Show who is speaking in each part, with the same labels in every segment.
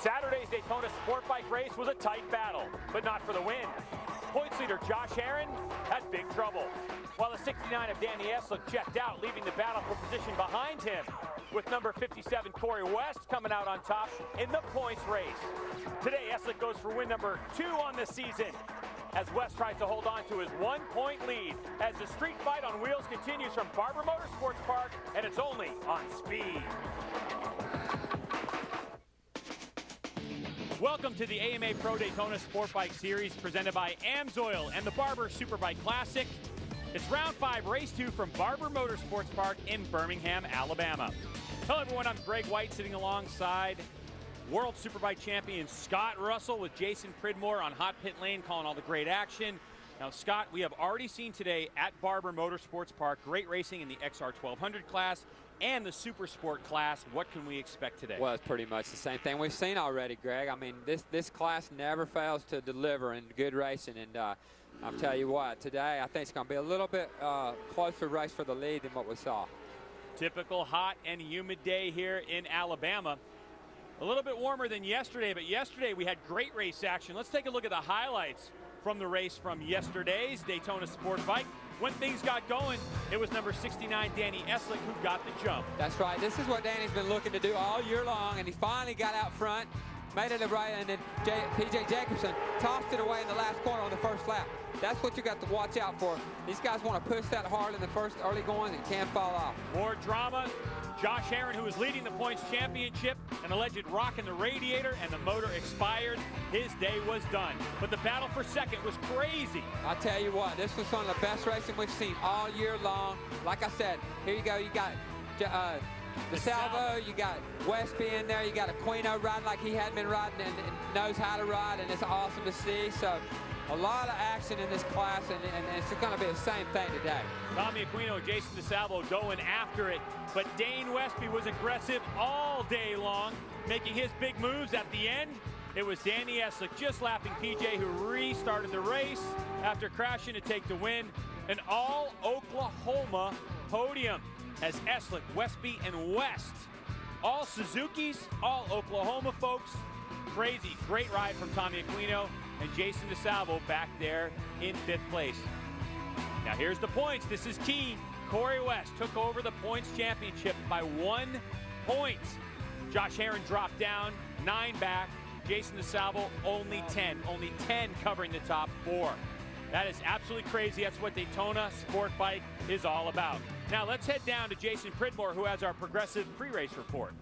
Speaker 1: Saturday's Daytona Sportbike race was a tight battle, but not for the win. Points leader Josh Herron had big trouble, while the 69 of Danny Eslick checked out, leaving the battle for position behind him, with number 57 Corey West coming out on top in the points race. Today, Eslick goes for win number 2 on the season, as West tries to hold on to his 1-point lead, as the street fight on wheels continues from Barber Motorsports Park, and it's only on speed. Welcome to the AMA Pro Daytona Sportbike Series presented by AMSOIL and the Barber Superbike Classic. It's round 5, race 2 from Barber Motorsports Park in Birmingham, Alabama. Hello everyone, I'm Greg White sitting alongside World Superbike champion Scott Russell with Jason Pridmore on Hot Pit Lane calling all the great action. Now Scott, we have already seen today at Barber Motorsports Park great racing in the XR 1200 class and the Super Sport class. What can we expect today?
Speaker 2: Well, it's pretty much the same thing we've seen already, Greg. I mean, this class never fails to deliver in good racing, and I'll tell you what, today I think it's going to be a little bit closer race for the lead than what we saw.
Speaker 1: Typical hot and humid day here in Alabama. A little bit warmer than yesterday, but yesterday we had great race action. Let's take a look at the highlights from the race from yesterday's Daytona Sportbike. When things got going, it was number 69, Danny Eslick, who got the jump.
Speaker 2: That's right. This is what Danny's been looking to do all year long, and he finally got out front, made it right, and then P.J. Jacobson tossed it away in the last corner on the first lap. That's what you got to watch out for. These guys want to push that hard in the first early going and can't fall off.
Speaker 1: More drama. Josh Herron, who was leading the points championship, an alleged rock in the radiator, and the motor expired. His day was done. But the battle for second was crazy.
Speaker 2: I tell you what, this was one of the best racing we've seen all year long. Like I said, here you go. You got DeSalvo, you got Westby in there, you got Aquino riding like he hadn't been riding and knows how to ride, and it's awesome to see. So a lot of action in this class, and it's going to be the same thing today.
Speaker 1: Tommy Aquino and Jason DeSalvo going after it, but Dane Westby was aggressive all day long, making his big moves at the end. It was Danny Eslick just lapping PJ, who restarted the race after crashing to take the win. An all-Oklahoma podium as Eslick, Westby, and West. All Suzuki's, all Oklahoma folks. Crazy, great ride from Tommy Aquino and Jason DeSalvo back there in 5th place. Now here's the points. This is key. Corey West took over the points championship by 1 point. Josh Herron dropped down, 9 back. Jason DeSalvo only 10 covering the top 4. That is absolutely crazy. That's what Daytona Sportbike is all about. Now let's head down to Jason Pridmore, who has our progressive pre-race report.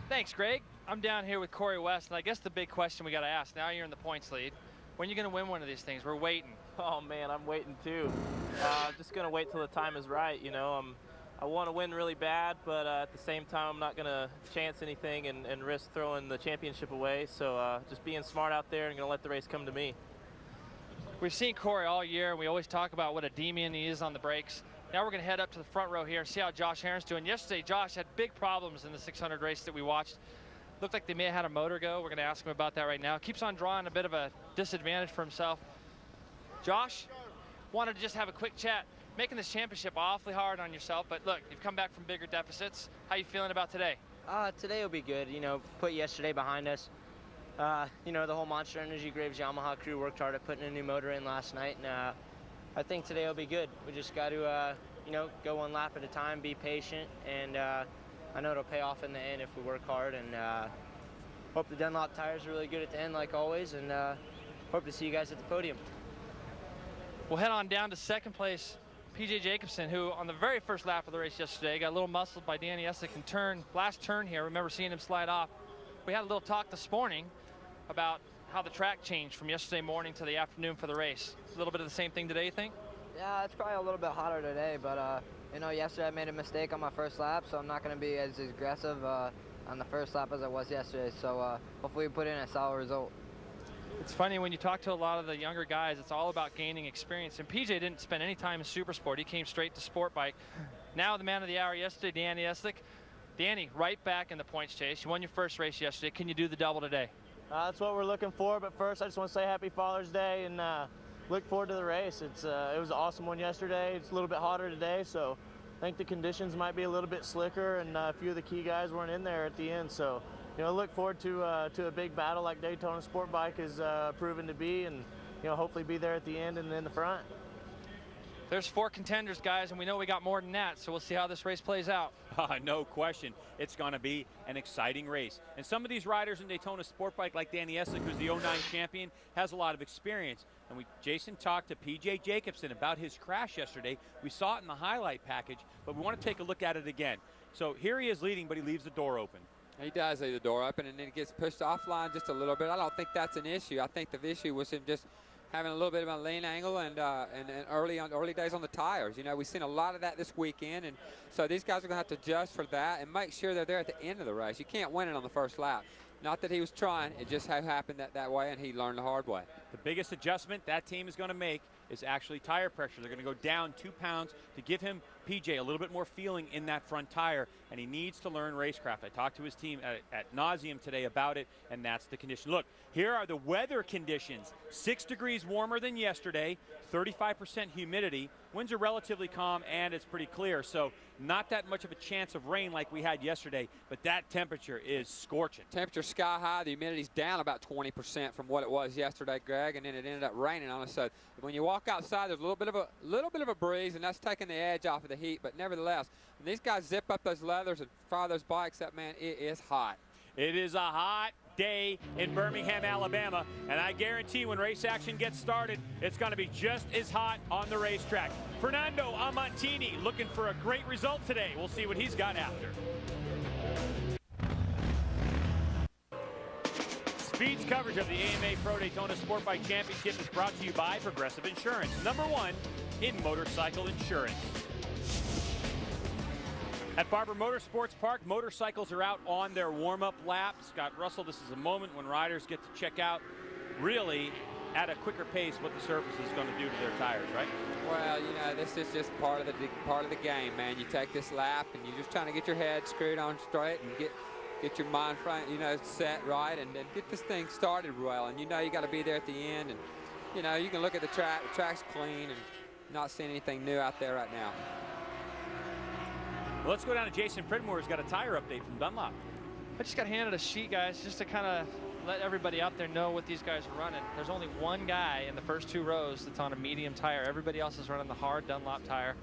Speaker 3: Thanks, Greg. I'm down here with Corey West, and I guess the big question we got to ask, now you're in the points lead, when are you going to win one of these things? We're waiting.
Speaker 4: Oh man, I'm waiting too. I'm just going to wait till the time is right. You know, I want to win really bad, but at the same time, I'm not going to chance anything and risk throwing the championship away. So just being smart out there and going to let the race come to me.
Speaker 3: We've seen Corey all year, and we always talk about what a demon he is on the brakes. Now we're going to head up to the front row here and see how Josh Herron's doing. Yesterday, Josh had big problems in the 600 race that we watched. Looked like they may have had a motor go. We're going to ask him about that right now. Keeps on drawing a bit of a disadvantage for himself. Josh, wanted to just have a quick chat. Making this championship awfully hard on yourself, but look, you've come back from bigger deficits. How you feeling about today?
Speaker 5: Today will be good. You know, put yesterday behind us. You know, the whole Monster Energy Graves Yamaha crew worked hard at putting a new motor in last night, and I think today will be good. We just got to, you know, go 1 lap at a time, be patient, and I know it'll pay off in the end if we work hard, and hope the Dunlop tires are really good at the end like always, and hope to see you guys at the podium.
Speaker 3: We'll head on down to 2nd place, P.J. Jacobson, who on the very first lap of the race yesterday got a little muscled by Danny Eslick in last turn here. Remember seeing him slide off. We had a little talk this morning about how the track changed from yesterday morning to the afternoon for the race. A little bit of the same thing today, you think?
Speaker 5: Yeah, it's probably a little bit hotter today, but you know, yesterday I made a mistake on my first lap, so I'm not going to be as aggressive on the first lap as I was yesterday. So hopefully we put in a solid result.
Speaker 3: It's funny when you talk to a lot of the younger guys, it's all about gaining experience. And PJ didn't spend any time in Super Sport. He came straight to Sport Bike. Now the man of the hour yesterday, Danny Eslick. Danny, right back in the points chase. You won your first race yesterday. Can you do the double today?
Speaker 4: That's what we're looking for. But first, I just want to say Happy Father's Day and look forward to the race. It was an awesome one yesterday. It's a little bit hotter today, so I think the conditions might be a little bit slicker, and a few of the key guys weren't in there at the end. So
Speaker 6: look forward to a big battle like Daytona Sportbike is proven to be, and hopefully be there at the end and in the front.
Speaker 3: There's 4 contenders, guys, and we know we got more than that, so we'll see how this race plays out.
Speaker 1: No question. It's going to be an exciting race. And some of these riders in Daytona Sportbike, like Danny Eslick, who's the 09 champion, has a lot of experience. And Jason talked to P.J. Jacobson about his crash yesterday. We saw it in the highlight package, but we want to take a look at it again. So here he is leading, but he leaves the door open.
Speaker 2: He does leave the door open, and then he gets pushed offline just a little bit. I don't think that's an issue. I think the issue was him just having a little bit of a lean angle and early days on the tires. We've seen a lot of that this weekend, and so these guys are going to have to adjust for that and make sure they're there at the end of the race. You can't win it on the first lap. Not that he was trying, it just happened that way, and he learned the hard way.
Speaker 1: The biggest adjustment that team is going to make is actually tire pressure. They're going to go down 2 pounds to give him, PJ, a little bit more feeling in that front tire, and he needs to learn racecraft. I talked to his team at nauseum today about it, and that's the condition. Look, here are the weather conditions. 6 degrees warmer than yesterday, 35% humidity. Winds are relatively calm, and it's pretty clear, so not that much of a chance of rain like we had yesterday, but that temperature is scorching.
Speaker 2: Temperature sky high. The humidity's down about 20% from what it was yesterday, Greg, and then it ended up raining on us. So when you walk outside, there's a little bit of a breeze, and that's taking the edge off of the heat. But nevertheless, when these guys zip up those leathers and fire those bikes up, man, it is hot.
Speaker 1: It is a hot day in Birmingham, Alabama, and I guarantee when race action gets started, it's going to be just as hot on the racetrack. Fernando Amantini looking for a great result today. We'll see what he's got after. Speed's coverage of the AMA Pro Daytona Sportbike Championship is brought to you by Progressive Insurance, #1 in motorcycle insurance. At Barber Motorsports Park, motorcycles are out on their warm-up lap. Scott Russell, this is a moment when riders get to check out really at a quicker pace what the surface is going to do to their tires, right?
Speaker 2: Well, this is just part of the game, man. You take this lap and you're just trying to get your head screwed on straight and get your mind frame, set right, and then get this thing started well. And you got to be there at the end, and you can look at the track. The track's clean, and not seeing anything new out there right now.
Speaker 1: Well, let's go down to Jason Pridmore, who's got a tire update from Dunlop.
Speaker 3: I just got handed a sheet, guys, just to kind of let everybody out there know what these guys are running. There's only one guy in the first 2 rows that's on a medium tire. Everybody else is running the hard Dunlop tire.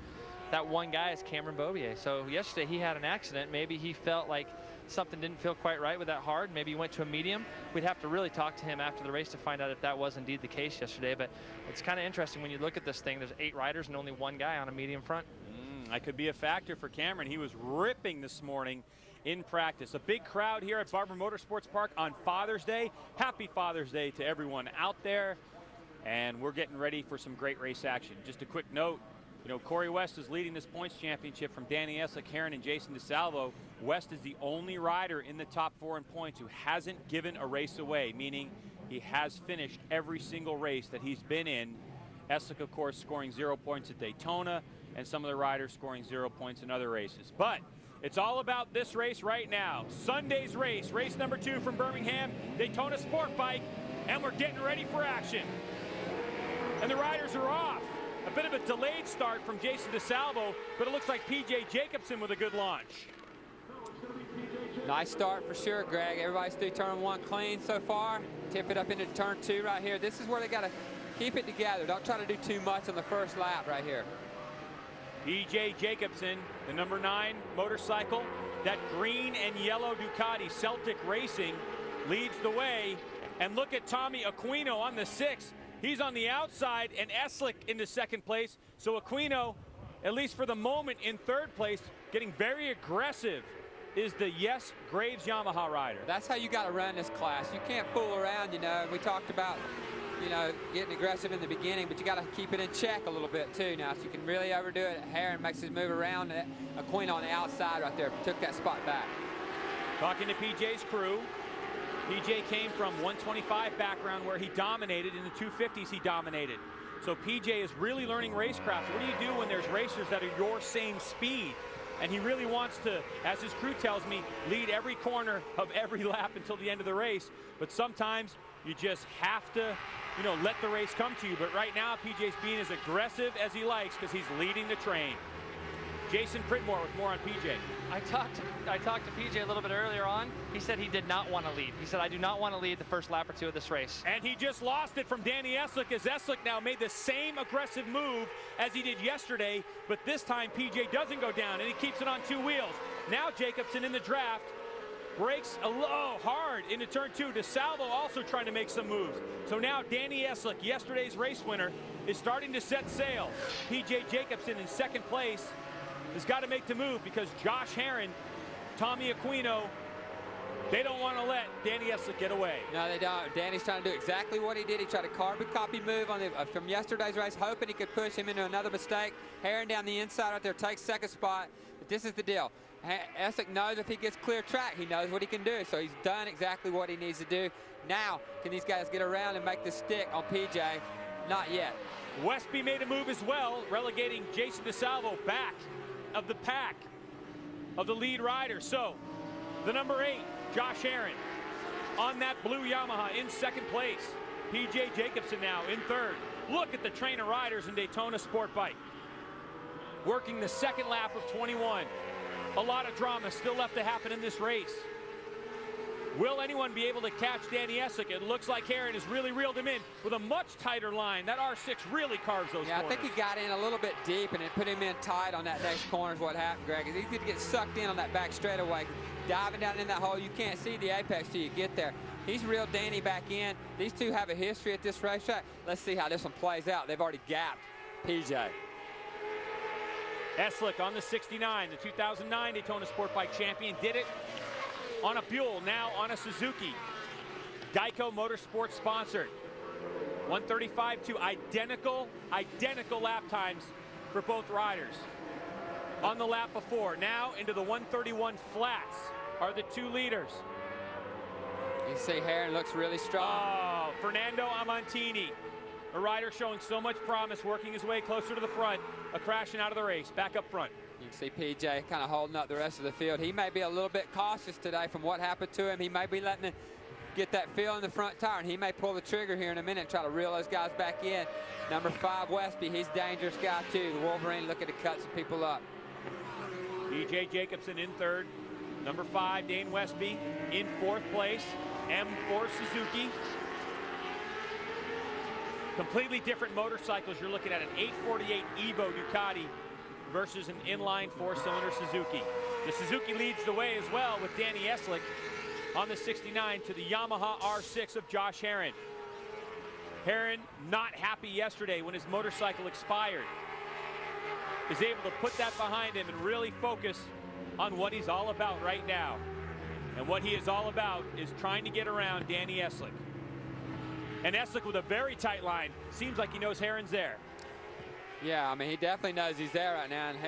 Speaker 3: That one guy is Cameron Beaubier. So yesterday he had an accident. Maybe he felt like something didn't feel quite right with that hard. Maybe he went to a medium. We'd have to really talk to him after the race to find out if that was indeed the case yesterday. But it's kind of interesting when you look at this thing. There's 8 riders and only one guy on a medium front.
Speaker 1: That could be a factor for Cameron. He was ripping this morning in practice. A big crowd here at Barber Motorsports Park on Father's Day. Happy Father's Day to everyone out there. And we're getting ready for some great race action. Just a quick note, Corey West is leading this points championship from Danny Eslick, Herron, and Jason DeSalvo. West is the only rider in the top 4 in points who hasn't given a race away, meaning he has finished every single race that he's been in. Eslick, of course, scoring 0 points at Daytona, and some of the riders scoring 0 points in other races. But it's all about this race right now. Sunday's race, race number 2 from Birmingham, Daytona Sportbike, and we're getting ready for action. And the riders are off. A bit of a delayed start from Jason DeSalvo, but it looks like P.J. Jacobson with a good launch.
Speaker 2: Nice start for sure, Greg. Everybody's through turn 1 clean so far. Tip it up into turn 2 right here. This is where they got to keep it together. Don't try to do too much on the first lap right here.
Speaker 1: P.J. Jacobson, the number 9 motorcycle, that green and yellow Ducati Celtic Racing leads the way. And look at Tommy Aquino on the 6. He's on the outside, and Eslick into 2nd place. So Aquino, at least for the moment, in 3rd place, getting very aggressive is the Yes Graves Yamaha rider.
Speaker 2: That's how you got to run this class. You can't fool around, We talked about getting aggressive in the beginning, but you got to keep it in check a little bit too now. So you can really overdo it. Herron makes his move around. Aquino on the outside right there took that spot back.
Speaker 1: Talking to PJ's crew, PJ came from 125 background where he dominated. In the 250s, he dominated. So PJ is really learning racecraft. What do you do when there's racers that are your same speed? And he really wants to, as his crew tells me, lead every corner of every lap until the end of the race. But sometimes you just have to, let the race come to you. But right now, PJ's being as aggressive as he likes because he's leading the train. Jason Pridmore with more on PJ.
Speaker 3: I talked to PJ a little bit earlier on. He said he did not want to lead. He said, I do not want to lead the first lap or two of this race.
Speaker 1: And he just lost it from Danny Eslick, as Eslick now made the same aggressive move as he did yesterday, but this time PJ doesn't go down, and he keeps it on 2 wheels. Now Jacobsen in the draft breaks a low hard into turn 2. DeSalvo also trying to make some moves. So now Danny Eslick, yesterday's race winner, is starting to set sail. PJ Jacobsen in second place has got to make the move, because Josh Herrin, Tommy Aquino, they don't want to let Danny Eslick get away.
Speaker 2: No, they don't. Danny's trying to do exactly what he did. He tried a carbon copy move on from yesterday's race, hoping he could push him into another mistake. Herrin down the inside right there takes second spot. But this is the deal. Eslick knows if he gets clear track, he knows what he can do. So he's done exactly what he needs to do. Now, can these guys get around and make the stick on PJ? Not yet.
Speaker 1: Westby made a move as well, relegating Jason DeSalvo back of the pack of the lead rider. So the number 8, Josh Herrin, on that blue Yamaha in second place. PJ Jacobsen now in third. Look at the train of riders in Daytona Sportbike, working the second lap of 21. A lot of drama still left to happen in this race. Will anyone be able to catch Danny Eslick? It looks like Herrin has really reeled him in with a much tighter line. That R6 really carves those corners.
Speaker 2: I think he got in a little bit deep, and it put him in tight on that next corner is what happened, Greg. It's easy to get sucked in on that back straightaway. Diving down in that hole, you can't see the apex till you get there. He's reeled Danny back in. These two have a history at this racetrack. Let's see how this one plays out. They've already gapped PJ.
Speaker 1: Eslick on the 69, the 2009 Daytona Sportbike champion, did it on a Buell, now on a Suzuki. Geico Motorsports sponsored. 135 identical lap times for both riders. On the lap before, now into the 131 flats are the 2 leaders.
Speaker 2: You see Herrin looks really strong.
Speaker 1: Oh, Fernando Amantini, a rider showing so much promise, working his way closer to the front, crashing out of the race, back up front.
Speaker 2: You can see PJ kind of holding up the rest of the field. He may be a little bit cautious today from what happened to him. He may be letting it get that feel in the front tire, and he may pull the trigger here in a minute and try to reel those guys back in. Number 5, Westby, he's a dangerous guy too. The Wolverine looking to cut some people up.
Speaker 1: PJ Jacobsen in third. Number 5, Dane Westby in fourth place. M4 Suzuki. Completely different motorcycles. You're looking at an 848 Evo Ducati versus an inline 4-cylinder Suzuki. The Suzuki leads the way as well with Danny Eslick on the 69 to the Yamaha R6 of Josh Herrin. Herrin not happy yesterday when his motorcycle expired. Is able to put that behind him and really focus on what he's all about right now. And what he is all about is trying to get around Danny Eslick. And Eslick with a very tight line. Seems like he knows Herrin's there.
Speaker 2: Yeah, I mean, he definitely knows he's there right now, and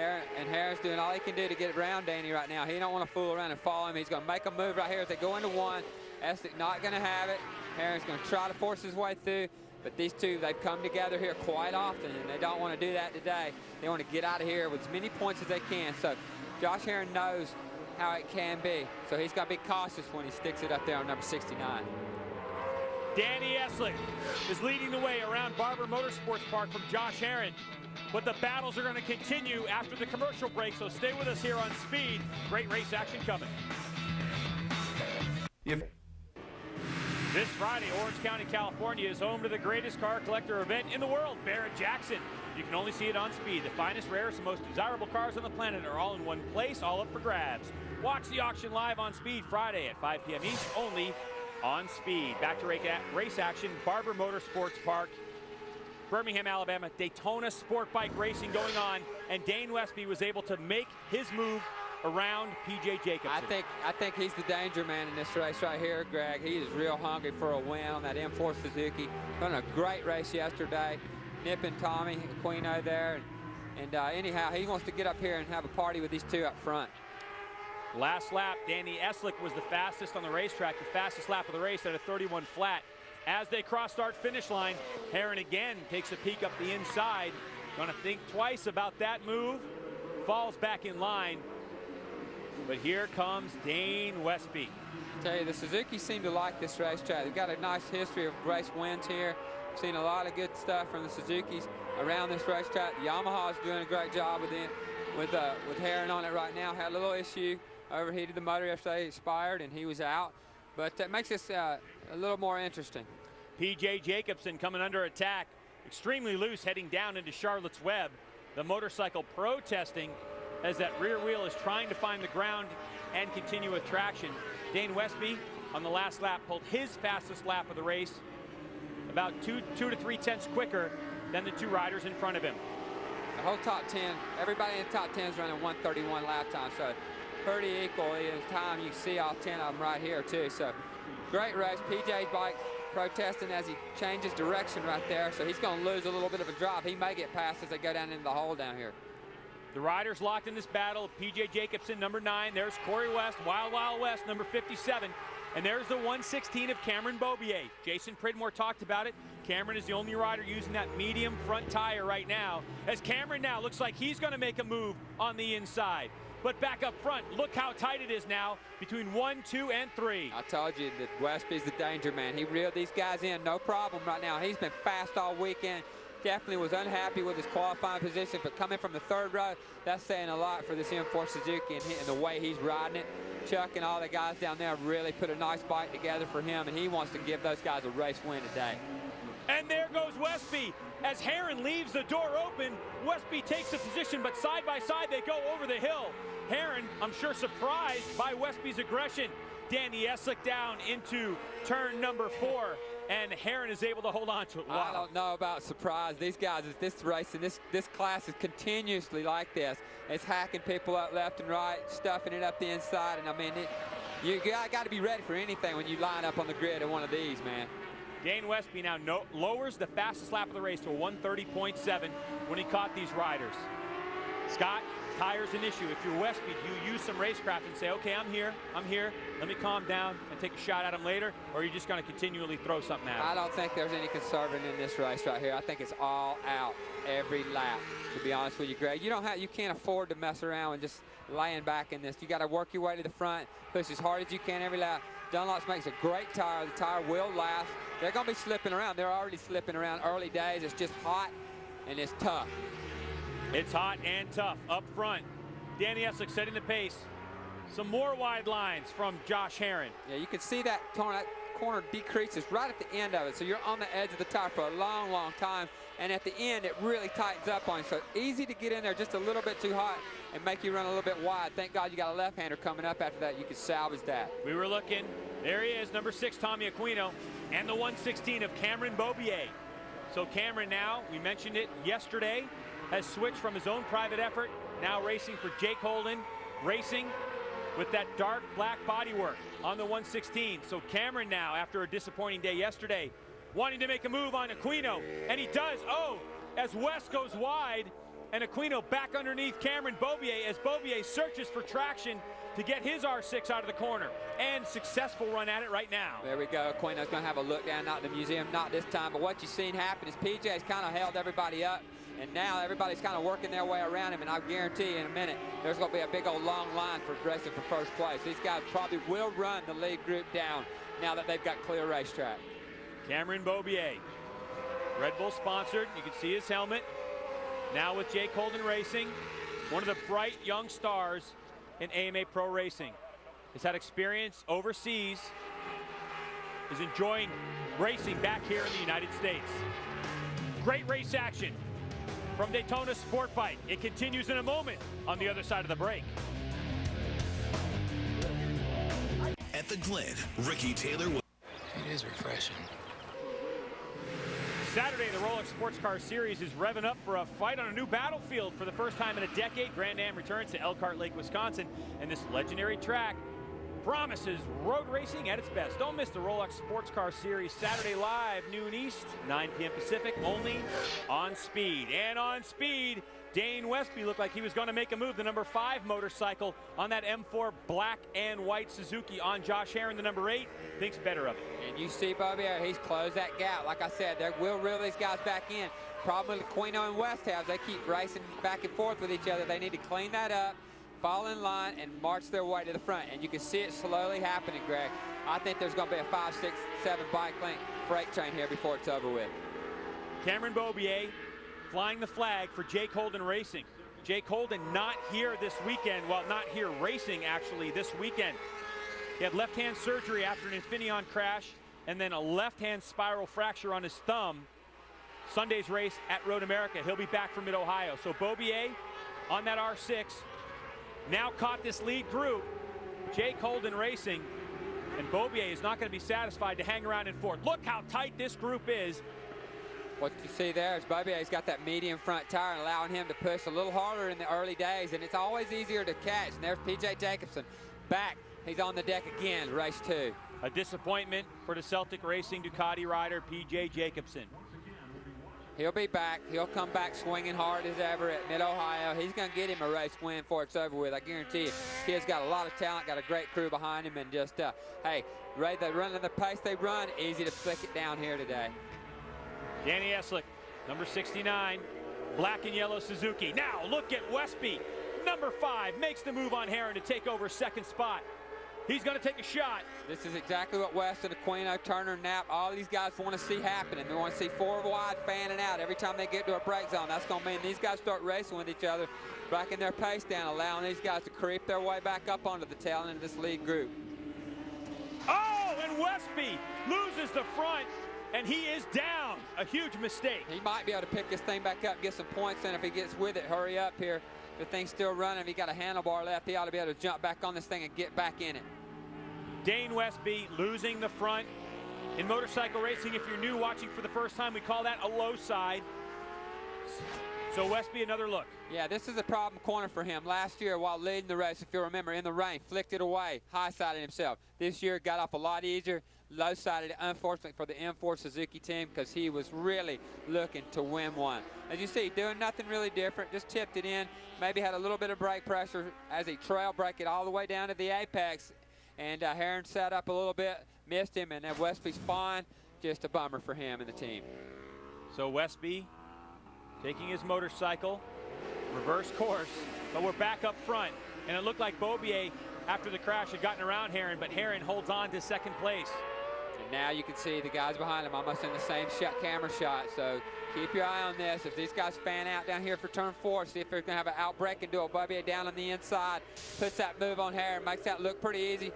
Speaker 2: Herrin's doing all he can do to get around Danny right now. He don't want to fool around and follow him. He's going to make a move right here as they go into one. Eslick not going to have it. Herrin's going to try to force his way through, but these two, they've come together here quite often, and they don't want to do that today. They want to get out of here with as many points as they can. So Josh Herrin knows how it can be, so he's got to be cautious when he sticks it up there on number 69.
Speaker 1: Danny Eslick is leading the way around Barber Motorsports Park from Josh Herrin. But the battles are going to continue after the commercial break, so stay with us here on Speed. Great race action coming. This Friday, Orange County, California is home to the greatest car collector event in the world, Barrett-Jackson. You can only see it on Speed. The finest, rarest, and most desirable cars on the planet are all in one place, all up for grabs. Watch the auction live on Speed Friday at 5 p.m. East, only on Speed. Back to race action, Barber Motorsports Park, Birmingham, Alabama. Daytona Sportbike racing going on, and Dane Westby was able to make his move around PJ Jacobsen.
Speaker 2: I think he's the danger man in this race right here, Greg. He is real hungry for a win on that M4 Suzuki. Done a great race yesterday, nipping Tommy Aquino there. And anyhow, he wants to get up here and have a party with these two up front.
Speaker 1: Last lap, Danny Eslick was the fastest on the racetrack, the fastest lap of the race at a 31 flat. As they cross start finish line, Herrin again takes a peek up the inside. Gonna think twice about that move. Falls back in line. But here comes Dane Westby.
Speaker 2: I tell you, the Suzuki seem to like this racetrack. They've got a nice history of race wins here. Seen a lot of good stuff from the Suzukis around this racetrack. Yamaha's doing a great job with with Heron on it right now. Had a little issue, overheated the motor yesterday, expired, and he was out. But that makes this a little more interesting.
Speaker 1: P.J. Jacobson coming under attack, extremely loose, heading down into Charlotte's Web. The motorcycle protesting as that rear wheel is trying to find the ground and continue with traction. Dane Westby on the last lap pulled his fastest lap of the race, about 2 to 3 tenths quicker than the two riders in front of him.
Speaker 2: The whole top 10, everybody in the top 10 is running 1:31 lap time, so pretty equal in time. You see all 10 of them right here too. So great race. PJ's bike protesting as he changes direction right there, so he's going to lose a little bit of a drive. He may get past as they go down into the hole down here.
Speaker 1: The riders locked in this battle. P.J. Jacobson, number 9. There's Corey West, Wild Wild West, number 57. And there's the 116 of Cameron Beaubier. Jason Pridmore talked about it. Cameron is the only rider using that medium front tire right now. As Cameron now looks like he's going to make a move on the inside. But back up front, look how tight it is now between 1, 2, and 3.
Speaker 2: I told you that Westby's the danger man. He reeled these guys in, no problem right now. He's been fast all weekend. Definitely was unhappy with his qualifying position, but coming from the 3rd row, that's saying a lot for this M4 Suzuki and the way he's riding it. Chuck and all the guys down there really put a nice bike together for him, and he wants to give those guys a race win today.
Speaker 1: And there goes Westby. As Heron leaves the door open, Westby takes the position, but side by side they go over the hill. Heron, I'm sure, surprised by Westby's aggression. Danny Eslick down into turn number 4, and Heron is able to hold on to it. Wow.
Speaker 2: I don't know about surprise. These guys, this race and this class is continuously like this. It's hacking people up left and right, stuffing it up the inside, and I mean, you got to be ready for anything when you line up on the grid in one of these, man.
Speaker 1: Dane Westby now lowers the fastest lap of the race to a 1:30.7 when he caught these riders. Scott, tire's an issue. If you're Westby, do you use some racecraft and say, okay, I'm here, let me calm down and take a shot at him later, or are you just going to continually throw something at him?
Speaker 2: I don't think there's any conserving in this race right here. I think it's all out every lap, to be honest with you, Greg. You can't afford to mess around and just laying back in this. You got to work your way to the front, push as hard as you can every lap. Dunlop's makes a great tire. The tire will last. They're going to be slipping around. They're already slipping around early days. It's just hot and it's tough.
Speaker 1: It's hot and tough up front. Danny Eslick setting the pace. Some more wide lines from Josh Heron.
Speaker 2: Yeah, you can see that corner decreases right at the end of it. So you're on the edge of the tire for a long, long time. And at the end, it really tightens up on you. So easy to get in there just a little bit too hot and make you run a little bit wide. Thank God you got a left-hander coming up after that. You can salvage that.
Speaker 1: We were looking. There he is, number 6, Tommy Aquino, and the 116 of Cameron Beaubier. So Cameron now, we mentioned it yesterday, has switched from his own private effort, now racing for Jake Holden, racing with that dark black bodywork on the 116. So Cameron now, after a disappointing day yesterday, wanting to make a move on Aquino, and he does. Oh, as West goes wide, and Aquino back underneath Cameron Beaubier as Beaubier searches for traction to get his R6 out of the corner, and successful run at it right now.
Speaker 2: There we go. Aquino's going to have a look down, not the museum, not this time, but what you've seen happen is PJ's kind of held everybody up, and now everybody's kind of working their way around him, and I guarantee you in a minute there's going to be a big old long line for racing for first place. These guys probably will run the lead group down now that they've got clear racetrack.
Speaker 1: Cameron Beaubier, Red Bull sponsored. You can see his helmet. Now with Jake Holden Racing, one of the bright young stars in AMA Pro Racing. He's had experience overseas, is enjoying racing back here in the United States. Great race action from Daytona Sportbike. It continues in a moment on the other side of the break.
Speaker 7: At the Glen, Ricky Taylor.
Speaker 8: It is refreshing.
Speaker 1: Saturday, the Rolex Sports Car Series is revving up for a fight on a new battlefield for the first time in a decade. Grand Am returns to Elkhart Lake, Wisconsin, and this legendary track promises road racing at its best. Don't miss the Rolex Sports Car Series Saturday live, noon East, 9 p.m. Pacific, only on Speed. And on Speed, Dane Westby looked like he was going to make a move, the number 5 motorcycle on that M4 black and white Suzuki on Josh Heron, the number 8, thinks better of it.
Speaker 2: And you see Bobby, he's closed that gap. Like I said, they will reel these guys back in. Problem with Aquino and West have, they keep racing back and forth with each other. They need to clean that up, fall in line, and march their way to the front. And you can see it slowly happening, Greg. I think there's going to be a 5, 6, 7 bike link freight train here before it's over with.
Speaker 1: Cameron Beaubier flying the flag for Jake Holden Racing. Jake Holden not here this weekend. Well, not here racing, actually, this weekend. He had left-hand surgery after an Infineon crash and then a left-hand spiral fracture on his thumb. Sunday's race at Road America. He'll be back from Mid-Ohio. So Beaubier on that R6 now caught this lead group. Jake Holden racing, and Beaubier is not going to be satisfied to hang around in fourth. Look how tight this group is.
Speaker 2: What you see there is Beaubier's got that medium front tire and allowing him to push a little harder in the early days, and it's always easier to catch. And there's P.J. Jacobson back. He's on the deck again, race 2.
Speaker 1: A disappointment for the Celtic Racing Ducati rider, P.J. Jacobson.
Speaker 2: He'll be back. He'll come back swinging hard as ever at Mid-Ohio. He's going to get him a race win before it's over with. I guarantee you. Kid's got a lot of talent, got a great crew behind him, and just, hey, Ray, they run at the pace they run. Easy to flick it down here today.
Speaker 1: Danny Eslick, number 69, black and yellow Suzuki. Now look at Westby, number 5, makes the move on Herron to take over second spot. He's going to take a shot.
Speaker 2: This is exactly what Weston, Aquino, Turner, Knapp, all these guys want to see happening. They want to see 4 wide fanning out every time they get to a break zone. That's going to mean these guys start racing with each other, backing their pace down, allowing these guys to creep their way back up onto the tail end of this lead group.
Speaker 1: Oh, and Westby loses the front, and he is down. A huge mistake.
Speaker 2: He might be able to pick this thing back up, get some points in if he gets with it. Hurry up here. The thing's still running. If he got a handlebar left, he ought to be able to jump back on this thing and get back in it.
Speaker 1: Dane Westby losing the front. In motorcycle racing, if you're new watching for the first time, we call that a low side. So Westby, another look.
Speaker 2: Yeah, this is a problem corner for him. Last year, while leading the race, if you remember, in the rain, flicked it away, high-sided himself. This year, got off a lot easier, low-sided, unfortunately for the M4 Suzuki team, because he was really looking to win one. As you see, doing nothing really different, just tipped it in, maybe had a little bit of brake pressure as he trail brake it all the way down to the apex. And Herron sat up a little bit, missed him, and then Westby's fine. Just a bummer for him and the team.
Speaker 1: So Westby taking his motorcycle, reverse course, but we're back up front. And it looked like Beaubier, after the crash, had gotten around Herron, but Herron holds on to second place.
Speaker 2: And now you can see the guys behind him almost in the same camera shot. So keep your eye on this. If these guys fan out down here for turn 4, see if they're going to have an outbreak and do a Beaubier down on the inside. Puts that move on Herron, makes that look pretty easy.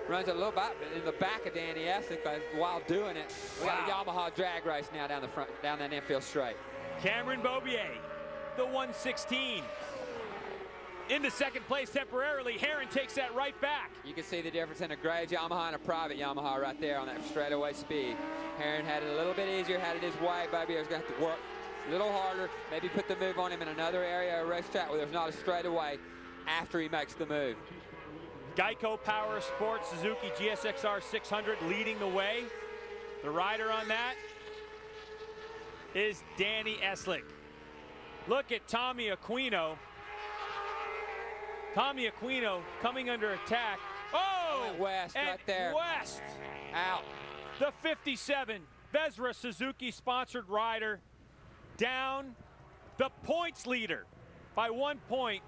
Speaker 2: Runs a little bit in the back of Danny Eslick while doing it. We got a Yamaha drag race now down the front, down that infield straight.
Speaker 1: Cameron Beaubier, the 116. Into second place temporarily. Herron takes that right back.
Speaker 2: You can see the difference in a Graves Yamaha and a private Yamaha right there on that straightaway speed. Herron had it a little bit easier, had it his way. Beaubier was going to have to work a little harder, maybe put the move on him in another area of racetrack where there's not a straightaway after he makes the move.
Speaker 1: Geico Power Sports Suzuki GSXR 600 leading the way. The rider on that is Danny Eslick. Look at Tommy Aquino. Tommy Aquino coming under attack. Oh!
Speaker 2: West right there.
Speaker 1: West!
Speaker 2: Out.
Speaker 1: The 57 Vezra Suzuki sponsored rider down, the points leader by 1 point.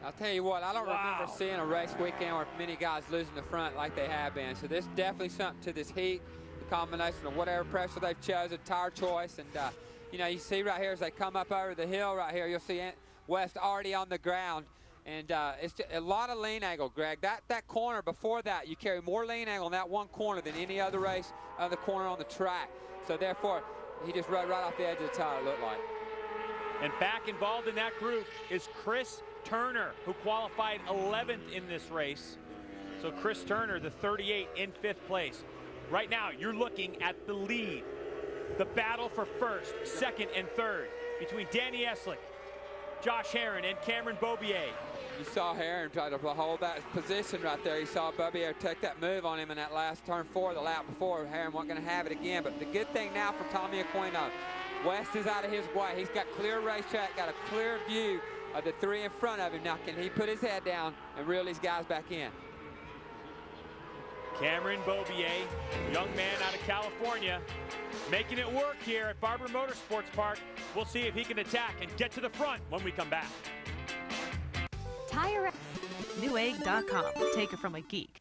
Speaker 2: I'll tell you what, I don't remember seeing a race weekend where many guys losing the front like they have been. So there's definitely something to this heat, the combination of whatever pressure they've chosen, tire choice. And, you know, you see right here as they come up over the hill right here, you'll see West already on the ground. And it's just a lot of lean angle, Greg. That corner before that, you carry more lean angle in that one corner than any other race of the corner on the track. So therefore, he just rode right off the edge of the tire, it looked like.
Speaker 1: And back involved in that group is Chris Turner, who qualified 11th in this race. So Chris Turner, the 38 in 5th place. Right now, you're looking at the lead. The battle for first, second, and third between Danny Eslick, Josh Herron, and Cameron Beaubier.
Speaker 2: You saw Herron try to hold that position right there. You saw Beaubier take that move on him in that last turn 4, the lap before. Herron wasn't going to have it again. But the good thing now for Tommy Aquino, West is out of his way. He's got clear racetrack, got a clear view of the 3 in front of him. Now can he put his head down and reel these guys back in?
Speaker 1: Cameron Beaubier, young man out of California, making it work here at Barber Motorsports Park. We'll see if he can attack and get to the front when we come back.
Speaker 9: Tire Newegg.com. Take it from a geek.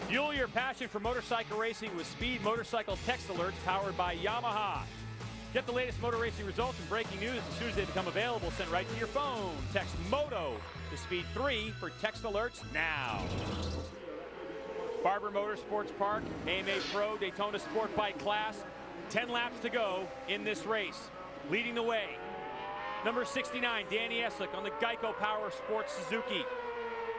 Speaker 1: Fuel your passion for motorcycle racing with Speed Motorcycle Text Alerts powered by Yamaha. Get the latest motor racing results and breaking news as soon as they become available. Sent right to your phone. Text MOTO to speed 3 for text alerts now. Barber Motorsports Park, AMA Pro Daytona Sportbike class. 10 laps to go in this race. Leading the way, number 69, Danny Eslick on the Geico Power Sports Suzuki.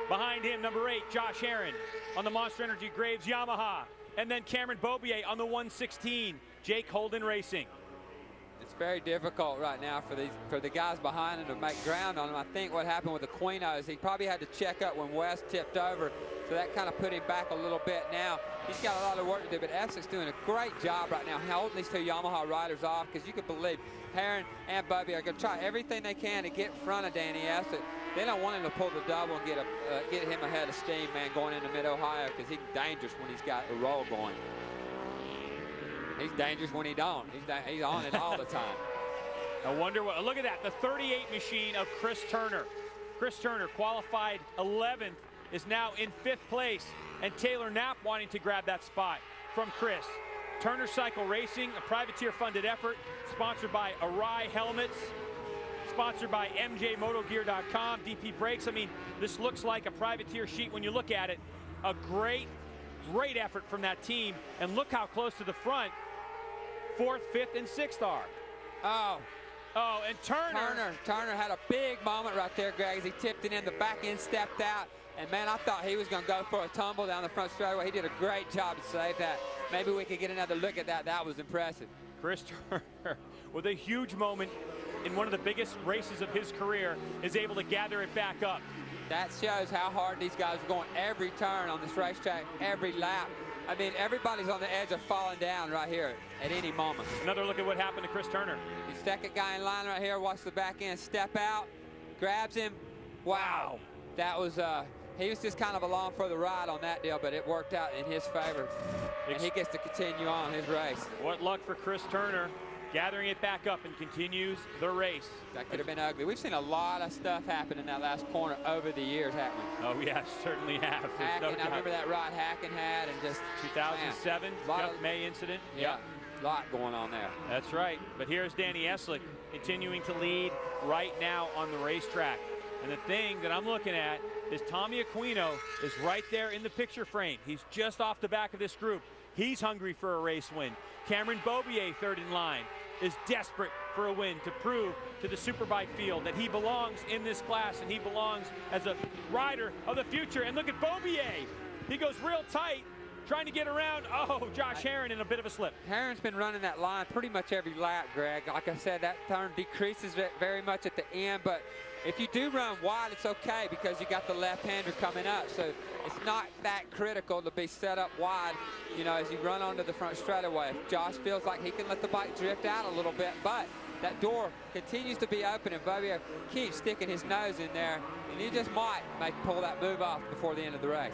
Speaker 1: Behind him, number 8, Josh Herron on the Monster Energy Graves Yamaha. And then Cameron Beaubier on the 116, Jake Holden Racing.
Speaker 2: It's very difficult right now for the guys behind him to make ground on him. I think what happened with Aquino is he probably had to check up when West tipped over, so that kind of put him back a little bit. Now he's got a lot of work to do, but Eslick's doing a great job right now holding these two Yamaha riders off, because you can believe Herron and Bubby are going to try everything they can to get in front of Danny Eslick. They don't want him to pull the double and get him ahead of steam, man, going into mid-Ohio, because he's dangerous when he's got a roll going. He's dangerous when he don't. He's on it all the time.
Speaker 1: I wonder what, look at that, the 38 machine of Chris Turner. Chris Turner, qualified 11th, is now in 5th place, and Taylor Knapp wanting to grab that spot from Chris. Turner Cycle Racing, a privateer-funded effort, sponsored by Arai Helmets, sponsored by MJMotoGear.com, DP Brakes. I mean, this looks like a privateer sheet when you look at it. A great effort from that team, and look how close to the front 4th, 5th, and 6th are. Oh, and
Speaker 2: Turner had a big moment right there, Greg, as he tipped it in. The back end stepped out, and man, I thought he was going to go for a tumble down the front straightaway. He did a great job to save that. Maybe we could get another look at that. That was impressive.
Speaker 1: Chris Turner, with a huge moment in one of the biggest races of his career, is able to gather it back up.
Speaker 2: That shows how hard these guys are going every turn on this racetrack, every lap. I mean, everybody's on the edge of falling down right here at any moment.
Speaker 1: Another look at what happened to Chris Turner.
Speaker 2: The second guy in line right here, watch the back end step out, grabs him. Wow. That was, he was just kind of along for the ride on that deal, but it worked out in his favor. And he gets to continue on his race.
Speaker 1: What luck for Chris Turner, gathering it back up and continues the race.
Speaker 2: That could have been ugly. We've seen a lot of stuff happen in that last corner over the years, haven't we?
Speaker 1: Oh, yeah, certainly have.
Speaker 2: Hacken, I remember that ride Hacken had, and just
Speaker 1: 2007, Jeff May incident.
Speaker 2: Yeah, a lot going on there.
Speaker 1: That's right. But here's Danny Eslick continuing to lead right now on the racetrack. And the thing that I'm looking at is Tommy Aquino is right there in the picture frame. He's just off the back of this group. He's hungry for a race win. Cameron Beaubier, 3rd in line, is desperate for a win to prove to the Superbike field that he belongs in this class and he belongs as a rider of the future. And look at Beaubier. He goes real tight, trying to get around. Oh, Josh Herron in a bit of a slip.
Speaker 2: Herron's been running that line pretty much every lap, Greg. Like I said, that turn decreases very much at the end, but if you do run wide, it's okay because you got the left-hander coming up. So it's not that critical to be set up wide, you know, as you run onto the front straightaway. If Josh feels like he can let the bike drift out a little bit, but that door continues to be open and Beaubier keeps sticking his nose in there, and he just might pull that move off before the end of the race.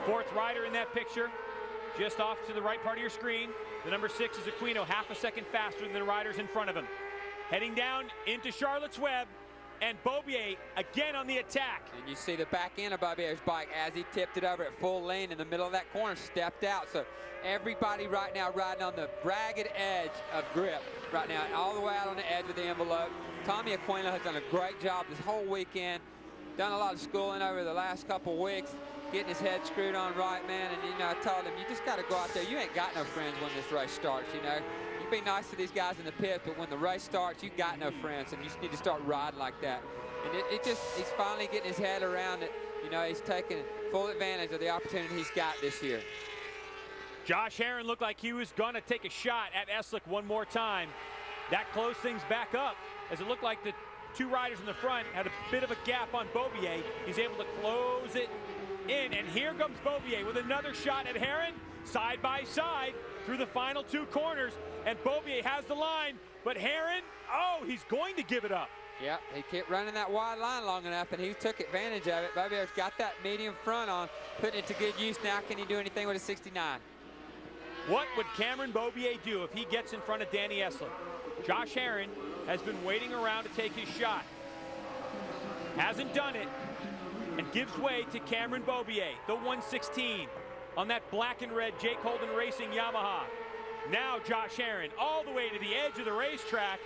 Speaker 1: 4th rider in that picture, just off to the right part of your screen. The number 6 is Aquino, half a second faster than the riders in front of him. Heading down into Charlotte's Web, and Beaubier again on the attack.
Speaker 2: And you see the back end of Beaubier's bike as he tipped it over at full lean in the middle of that corner, stepped out. So everybody right now riding on the ragged edge of grip right now, all the way out on the edge of the envelope. Tommy Aquino has done a great job this whole weekend, done a lot of schooling over the last couple weeks, getting his head screwed on right, man. And, you know, I told him, you just got to go out there. You ain't got no friends when this race starts, you know. Be nice to these guys in the pit, but when the race starts, you got no friends, and you just need to start riding like that. And he's finally getting his head around it. You know, he's taking full advantage of the opportunity he's got this year.
Speaker 1: Josh Herron looked like he was going to take a shot at Eslick one more time. That closed things back up, as it looked like the 2 riders in the front had a bit of a gap on Beaubier. He's able to close it in, and here comes Beaubier with another shot at Herron, side by side through the final 2 corners. And Beaubier has the line, but Herron, oh, he's going to give it up.
Speaker 2: Yeah, he kept running that wide line long enough, and he took advantage of it. Beaubier's got that medium front on, putting it to good use. Now can he do anything with a 69?
Speaker 1: What would Cameron Beaubier do if he gets in front of Danny Eslick? Josh Herron has been waiting around to take his shot. Hasn't done it, and gives way to Cameron Beaubier, the 116, on that black and red Jake Holden Racing Yamaha. Now Josh Herron all the way to the edge of the racetrack.